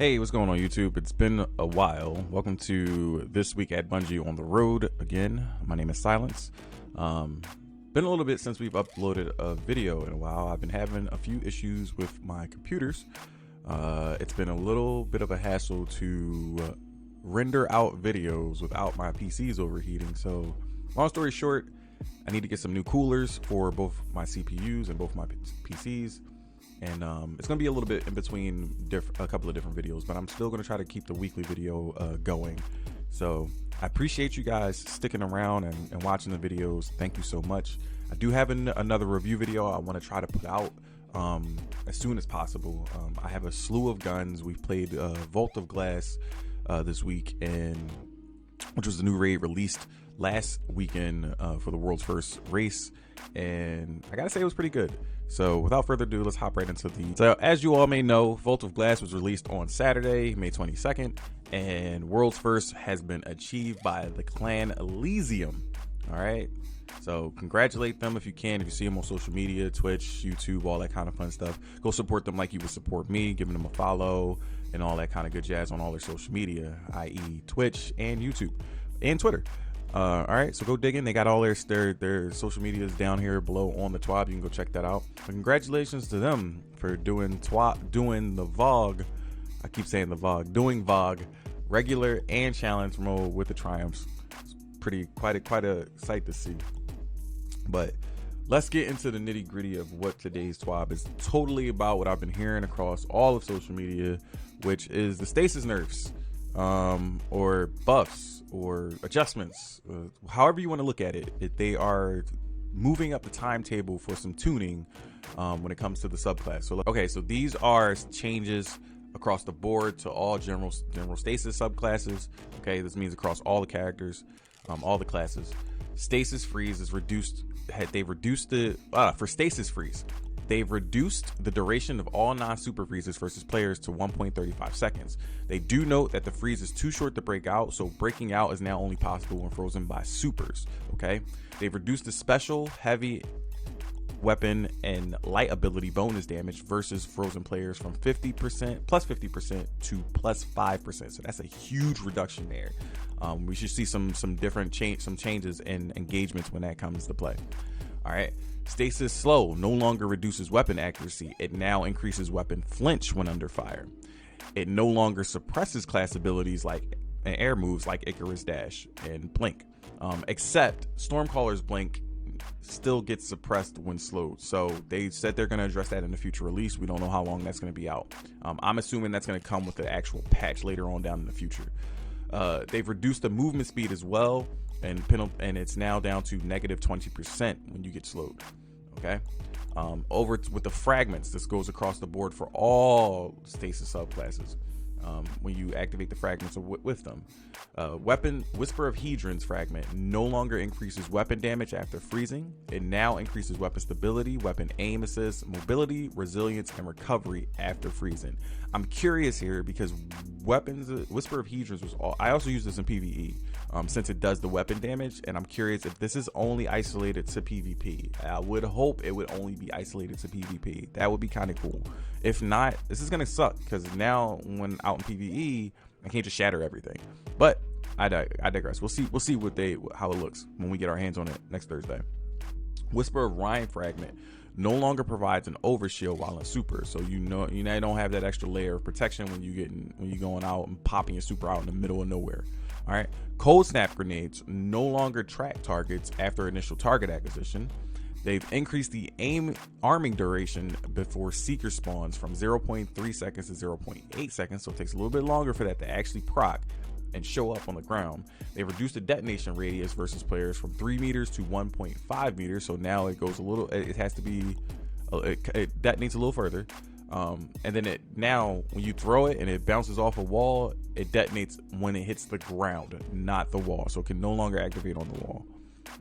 Hey, what's going on YouTube? It's been a while. Welcome to This Week at Bungie on the Road again. My name is Silence. Been a little bit since we've uploaded a video in a while. I've been having a few issues with my computers. It's been a little bit of a hassle to render out videos without my PCs overheating. So long story short, I need to get some new coolers for both my CPUs and both my PCs. And it's going to be a little bit in between a couple of different videos, but I'm still going to try to keep the weekly video going. So I appreciate you guys sticking around and watching the videos. Thank you so much. I do have another review video I want to try to put out as soon as possible. I have a slew of guns. We've played Vault of Glass this week, which was the new raid released last weekend for the world's first race. And I gotta say, it was pretty good. So without further ado, let's hop right into So as you all may know, Vault of Glass was released on Saturday, May 22nd, and world's first has been achieved by the clan Elysium. All right, so congratulate them if you can. If you see them on social media, Twitch, YouTube, all that kind of fun stuff, go support them like you would support me, giving them a follow and all that kind of good jazz on all their social media, i.e. Twitch and YouTube and Twitter. All right, so go dig in. They got all their social medias down here below on the TWAB. You can go check that out. But congratulations to them for doing the VOG. I keep saying the VOG. Doing VOG, regular and challenge mode with the triumphs. It's quite a sight to see. But let's get into the nitty gritty of what today's TWAB is totally about. What I've been hearing across all of social media, which is the stasis nerfs, or buffs, or adjustments, however you want to look at it. They are moving up the timetable for some tuning when it comes to the subclass. So okay, so these are changes across the board to all general stasis subclasses. Okay, this means across all the characters, all the classes. Stasis freeze is reduced. They've reduced the for stasis freeze. They've reduced the duration of all non-super freezes versus players to 1.35 seconds. They do note that the freeze is too short to break out, so breaking out is now only possible when frozen by supers. Okay, they've reduced the special, heavy, weapon, and light ability bonus damage versus frozen players from 50% plus 50% to plus 5%. So that's a huge reduction there. We should see some changes in engagements when that comes to play. All right. Stasis slow no longer reduces weapon accuracy. It now increases weapon flinch when under fire. It no longer suppresses class abilities like air moves like Icarus Dash and Blink, except Stormcaller's Blink still gets suppressed when slowed. So they said they're going to address that in the future release. We don't know how long that's going to be out. I'm assuming that's going to come with the actual patch later on down in the future. They've reduced the movement speed as well, and it's now down to negative 20% when you get slowed. Okay, with the fragments, this goes across the board for all stasis subclasses. When you activate the fragments with them, weapon Whisper of Hedron's fragment no longer increases weapon damage after freezing. It now increases weapon stability, weapon aim assist, mobility, resilience, and recovery after freezing. I'm curious here because Whisper of Hedron's was all. I also use this in PvE since it does the weapon damage, and I'm curious if this is only isolated to PvP. I would hope it would only be isolated to PvP. That would be kind of cool. If not, this is gonna suck because now when out in PvE, I can't just shatter everything. But I digress. We'll see how it looks when we get our hands on it next Thursday. Whisper of Rhyme fragment no longer provides an overshield while in super, so you now don't have that extra layer of protection when you're going out and popping your super out in the middle of nowhere. All right, cold snap grenades no longer track targets after initial target acquisition. They've increased the arming duration before seeker spawns from 0.3 seconds to 0.8 seconds, so it takes a little bit longer for that to actually proc and show up on the ground. They've reduced the detonation radius versus players from 3 meters to 1.5 meters, so now it goes it detonates a little further. And then now when you throw it and it bounces off a wall, it detonates when it hits the ground, not the wall, so it can no longer activate on the wall.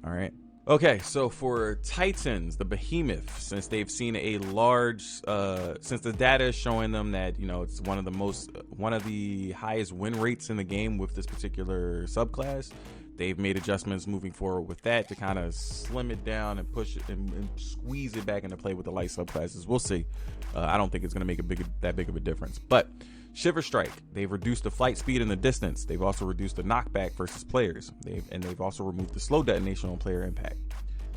All right. Okay, so for Titans, the behemoth, since they've seen a large, since the data is showing them that, it's one of the highest win rates in the game with this particular subclass, They've made adjustments moving forward with that to kind of slim it down and push it and squeeze it back into play with the light subclasses. We'll see. I don't think it's going to make that big of a difference. But Shiver Strike, they've reduced the flight speed and the distance. They've also reduced the knockback versus players. They've also removed the slow detonation on player impact.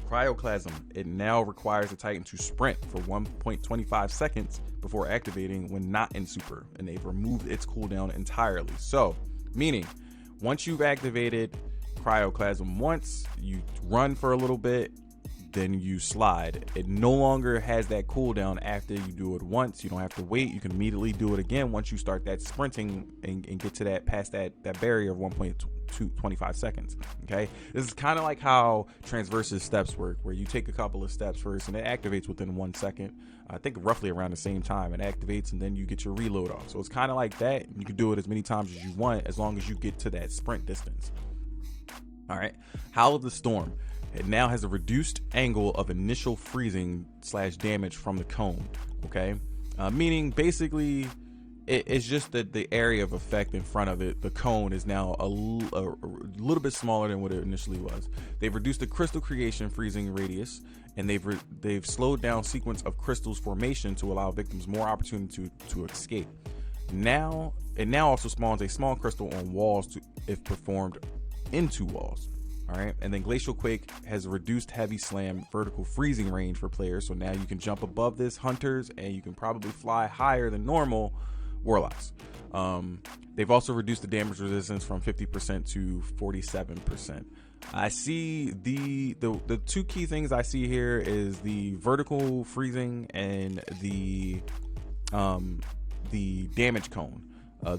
Cryoclasm, it now requires the Titan to sprint for 1.25 seconds before activating when not in super, and they've removed its cooldown entirely. So, meaning, once you've activated Cryoclasm once, you run for a little bit, then you slide. It no longer has that cooldown after you do it once. You don't have to wait. You can immediately do it again once you start that sprinting and get to past that barrier of 1.25 seconds. Okay, this is kind of like how Transverse's steps work, where you take a couple of steps first and it activates within 1 second. I think roughly around the same time it activates, and then you get your reload off. So it's kind of like that. You can do it as many times as you want, as long as you get to that sprint distance. All right, Howl of the Storm. It now has a reduced angle of initial freezing / damage from the cone. Okay, meaning basically it's just that the area of effect in front of it, the cone, is now a little bit smaller than what it initially was. They've reduced the crystal creation freezing radius, and they've slowed down sequence of crystals formation to allow victims more opportunity to escape. Now it also spawns a small crystal on walls if performed into walls. All right, and then Glacial Quake has a reduced heavy slam vertical freezing range for players, so now you can jump above this Hunters, and you can probably fly higher than normal Warlocks. They've also reduced the damage resistance from 50% to 47%. I see the two key things I see here is the vertical freezing and the damage cone.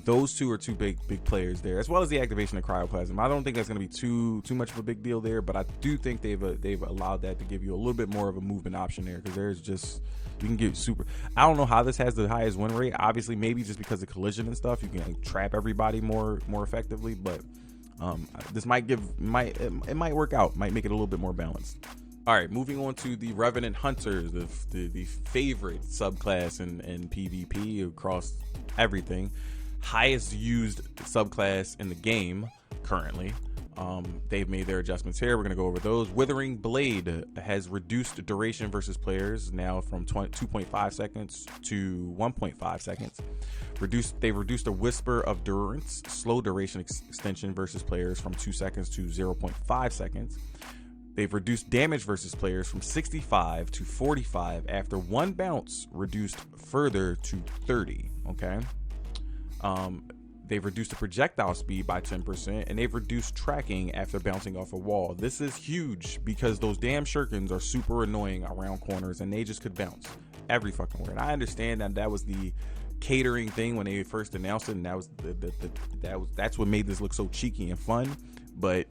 Those two are two big players there, as well as the activation of Cryoplasm. I don't think that's going to be too much of a big deal there, but I do think they've allowed that to give you a little bit more of a movement option there, because there's just, you can get super. I don't know how this has the highest win rate. Obviously, maybe just because of collision and stuff, you can trap everybody more effectively. But this might work out. Might make it a little bit more balanced. All right, moving on to the Revenant Hunters, the favorite subclass in PvP across everything. Highest used subclass in the game currently. They've made their adjustments here. We're going to go over those. Withering Blade has reduced duration versus players, now from 2.5 seconds to 1.5 seconds. They've reduced the Whisper of Durance slow duration extension versus players from 2 seconds to 0.5 seconds. They've reduced damage versus players from 65 to 45 after one bounce, reduced further to 30. Okay. They've reduced the projectile speed by 10%, and they've reduced tracking after bouncing off a wall. This is huge because those damn shurikens are super annoying around corners, and they just could bounce every fucking where. And I understand that was the catering thing when they first announced it, and that was that's what made this look so cheeky and fun. But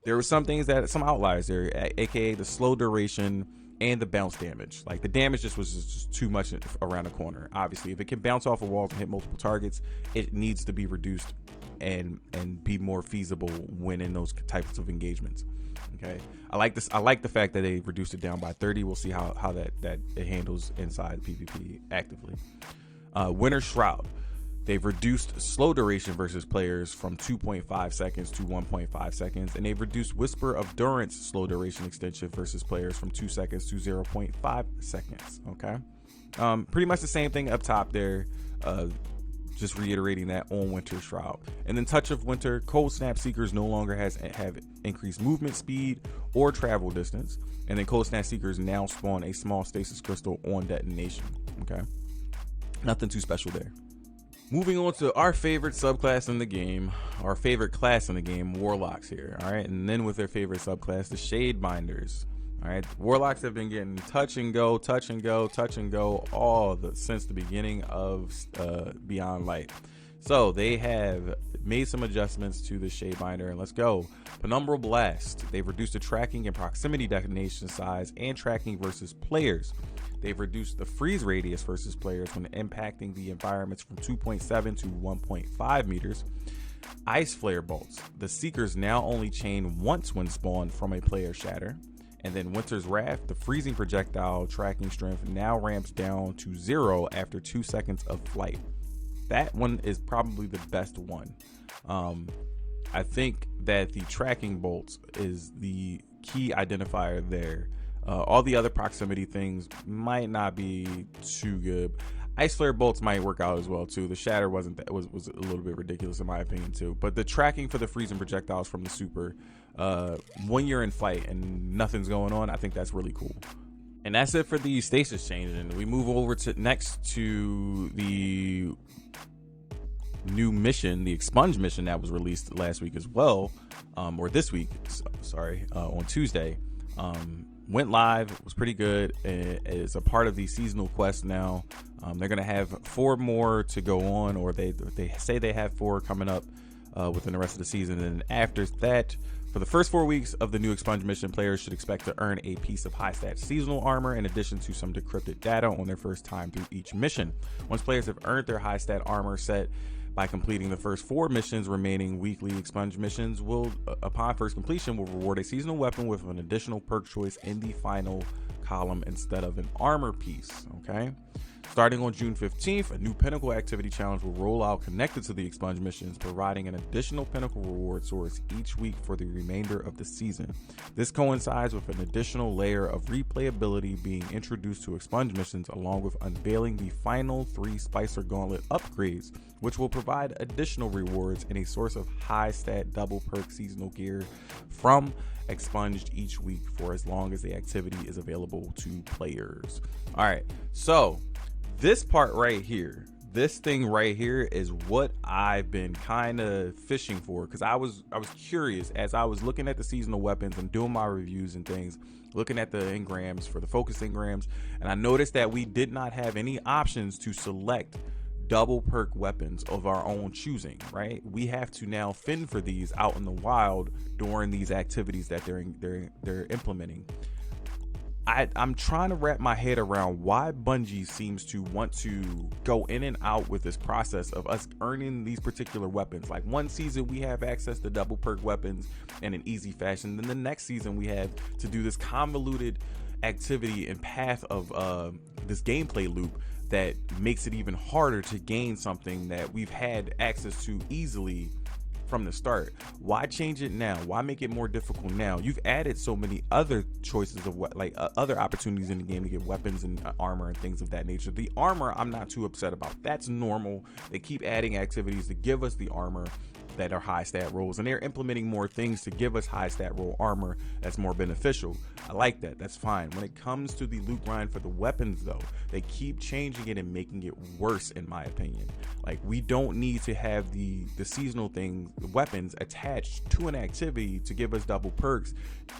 there were some outliers there, aka the slow duration and the bounce damage. Like, the damage was just too much around the corner. Obviously, if it can bounce off of walls and hit multiple targets, it needs to be reduced and be more feasible when in those types of engagements. Okay, I like this. I like the fact that they reduced it down by 30. We'll see how that it handles inside PvP actively. Winter Shroud. They've reduced slow duration versus players from 2.5 seconds to 1.5 seconds, and they've reduced Whisper of Durance slow duration extension versus players from 2 seconds to 0.5 seconds. Okay, pretty much the same thing up top there. Just reiterating that on Winter Shroud. And then Touch of Winter, Cold Snap Seekers no longer have increased movement speed or travel distance, and then Cold Snap Seekers now spawn a small stasis crystal on detonation. Okay, nothing too special there. Moving on to our favorite subclass in the game, our favorite class in the game, Warlocks here. All right, and then with their favorite subclass, the Shadebinders. All right, Warlocks have been getting touch and go since the beginning of Beyond Light. So they have made some adjustments to the Shadebinder, and let's go. Penumbral Blast. They've reduced the tracking and proximity detonation size and tracking versus players. They've reduced the freeze radius versus players when impacting the environments from 2.7 to 1.5 meters. Ice Flare Bolts. The Seekers now only chain once when spawned from a player shatter. And then Winter's Wrath, the freezing projectile tracking strength now ramps down to 0 after 2 seconds of flight. That one is probably the best one. I think that the tracking bolts is the key identifier there. All the other proximity things might not be too good. Ice flare bolts might work out as well too. The shatter was a little bit ridiculous in my opinion too. But the tracking for the freezing projectiles from the super, when you're in fight and nothing's going on, I think that's really cool. And that's it for the stasis change. And we move over to next to the new mission, the Expunge mission that was released last week as well, or this week, sorry, on Tuesday. Went live, was pretty good. It's a part of the seasonal quest now. They're gonna have 4 more to go on, or they say they have 4 coming up within the rest of the season. And after that, for the first 4 weeks of the new Expunge mission, players should expect to earn a piece of high stat seasonal armor in addition to some decrypted data on their first time through each mission. Once players have earned their high stat armor set by completing the first 4 missions, remaining weekly Expunge missions will, upon first completion, will reward a seasonal weapon with an additional perk choice in the final column instead of an armor piece. Okay. Starting on June 15th, a new Pinnacle activity challenge will roll out connected to the Expunge missions, providing an additional Pinnacle reward source each week for the remainder of the season. This coincides with an additional layer of replayability being introduced to Expunge missions, along with unveiling the final 3 Spicer Gauntlet upgrades, which will provide additional rewards and a source of high stat double perk seasonal gear from Expunged each week for as long as the activity is available to players. All right, so this part right here, this thing right here is what I've been kind of fishing for, because I was curious as I was looking at the seasonal weapons and doing my reviews and things, looking at the engrams for the focus engrams, and I noticed that we did not have any options to select double perk weapons of our own choosing, right? We have to now fend for these out in the wild during these activities that they're implementing. I'm trying to wrap my head around why Bungie seems to want to go in and out with this process of us earning these particular weapons. Like one season we have access to double perk weapons in an easy fashion, then the next season we have to do this convoluted activity and path of this gameplay loop that makes it even harder to gain something that we've had access to easily from the start. Why change it now? Why make it more difficult now? You've added so many other choices of what, like other opportunities in the game to get weapons and armor and things of that nature. The armor, I'm not too upset about. That's normal. They keep adding activities to give us the armor that are high stat rolls, and they're implementing more things to give us high stat roll armor that's more beneficial. I like that. That's fine. When it comes to the loot grind for the weapons though, they keep changing it and making it worse, in my opinion. Like, we don't need to have the seasonal things, the weapons attached to an activity to give us double perks.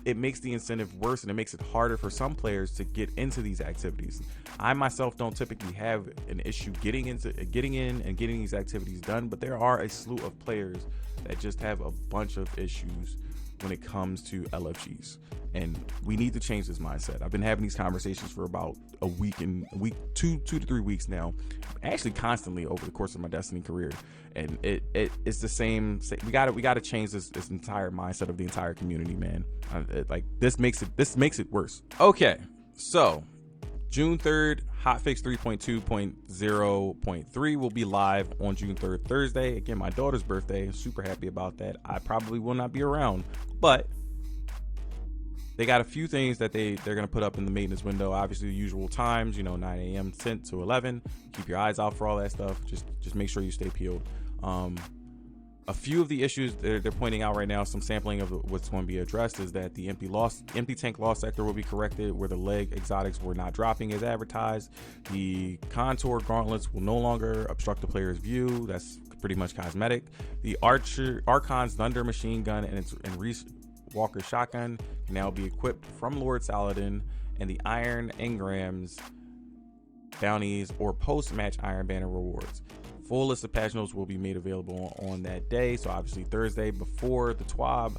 It makes the incentive worse, and it makes it harder for some players to get into these activities. I myself don't typically have an issue getting in and getting these activities done, but there are a slew of players that just have a bunch of issues when it comes to LFGs, and we need to change this mindset. I've been having these conversations for about a week, 2 to 3 weeks now, actually constantly over the course of my Destiny career, and it's the same. We got to change this entire mindset of the entire community, man. This makes it worse. Okay, so June 3rd, hotfix 3.2.0.3 will be live on June 3rd, Thursday. Again, my daughter's birthday. I'm super happy about that. I probably will not be around, but they got a few things that they're going to put up in the maintenance window. Obviously, the usual times, 9 a.m. 10 to 11. Keep your eyes out for all that stuff. Just make sure you stay peeled. A few of the issues they're pointing out right now, some sampling of what's going to be addressed, is that the empty tank loss sector will be corrected, where the leg exotics were not dropping as advertised. The contour gauntlets will no longer obstruct the player's view. That's pretty much cosmetic. The Archon's Thunder machine gun and Reese Walker shotgun can now be equipped from Lord Saladin, and the Iron Engrams bounties or post-match Iron Banner rewards. Full list of patch notes will be made available on that day, so obviously Thursday before the TWAB,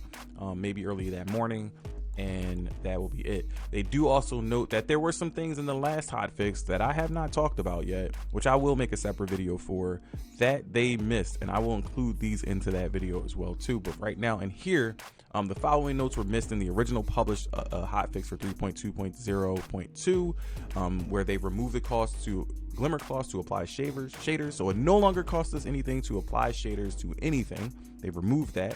maybe early that morning, and that will be it. They do also note that there were some things in the last hotfix that I have not talked about yet, which I will make a separate video for, that they missed, and I will include these into that video as well too. But right now in here, the following notes were missed in the original published hotfix for 3.2.0.2, where they removed the cost to Glimmer Claws to apply shaders, so it no longer costs us anything to apply shaders to anything. They removed that.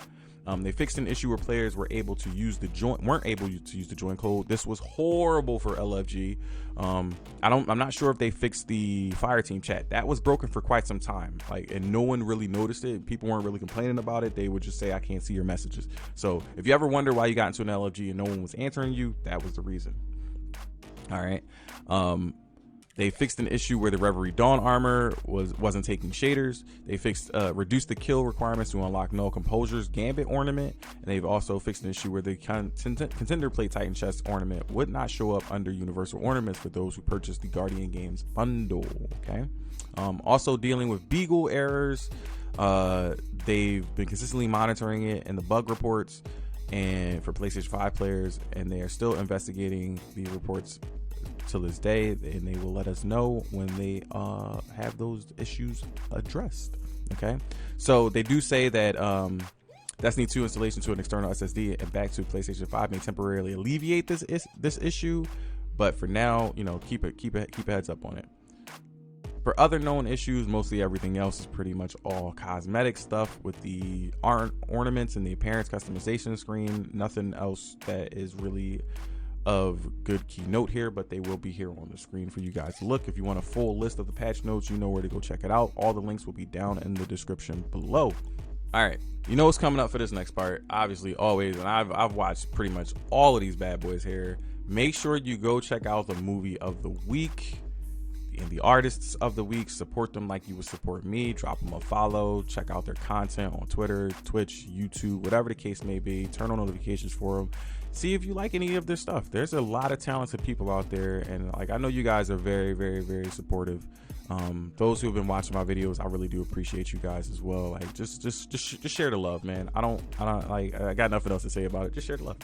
They fixed an issue where players were able to use weren't able to use the join code. This was horrible for LFG. I'm not sure if they fixed the fire team chat. That was broken for quite some time, and no one really noticed it. People weren't really complaining about it. They would just say, I can't see your messages. So if you ever wonder why you got into an LFG and no one was answering you, that was the reason. All right. They fixed an issue where the Reverie Dawn armor wasn't taking shaders. They reduced the kill requirements to unlock Null Composure's Gambit ornament. And they've also fixed an issue where the Contender Plate Titan chest ornament would not show up under Universal Ornaments for those who purchased the Guardian Games bundle. Okay. Also dealing with Beagle errors. They've been consistently monitoring it in the bug reports and for PlayStation 5 players, and they are still investigating the reports till this day, and they will let us know when they have those issues addressed. Okay, so they do say that Destiny 2 installation to an external SSD and back to PlayStation 5 may temporarily alleviate this issue, but for now, keep a heads up on it. For other known issues, mostly everything else is pretty much all cosmetic stuff with the ornaments and the appearance customization screen. Nothing else that is really of good keynote here, but they will be here on the screen for you guys to look. If you want a full list of the patch notes, you know where to go check it out. All the links will be down in the description below. All right, you know what's coming up for this next part, obviously, always, and I've watched pretty much all of these bad boys here. Make sure you go check out the movie of the week and the artists of the week. Support them like you would support me. Drop them a follow, check out their content on Twitter, Twitch, YouTube, whatever the case may be. Turn on notifications for them. See if you like any of their stuff. There's a lot of talented people out there, and I know you guys are very, very, very supportive. Those who have been watching my videos, I really do appreciate you guys as well. Just share the love, man. I got nothing else to say about it. Just share the love.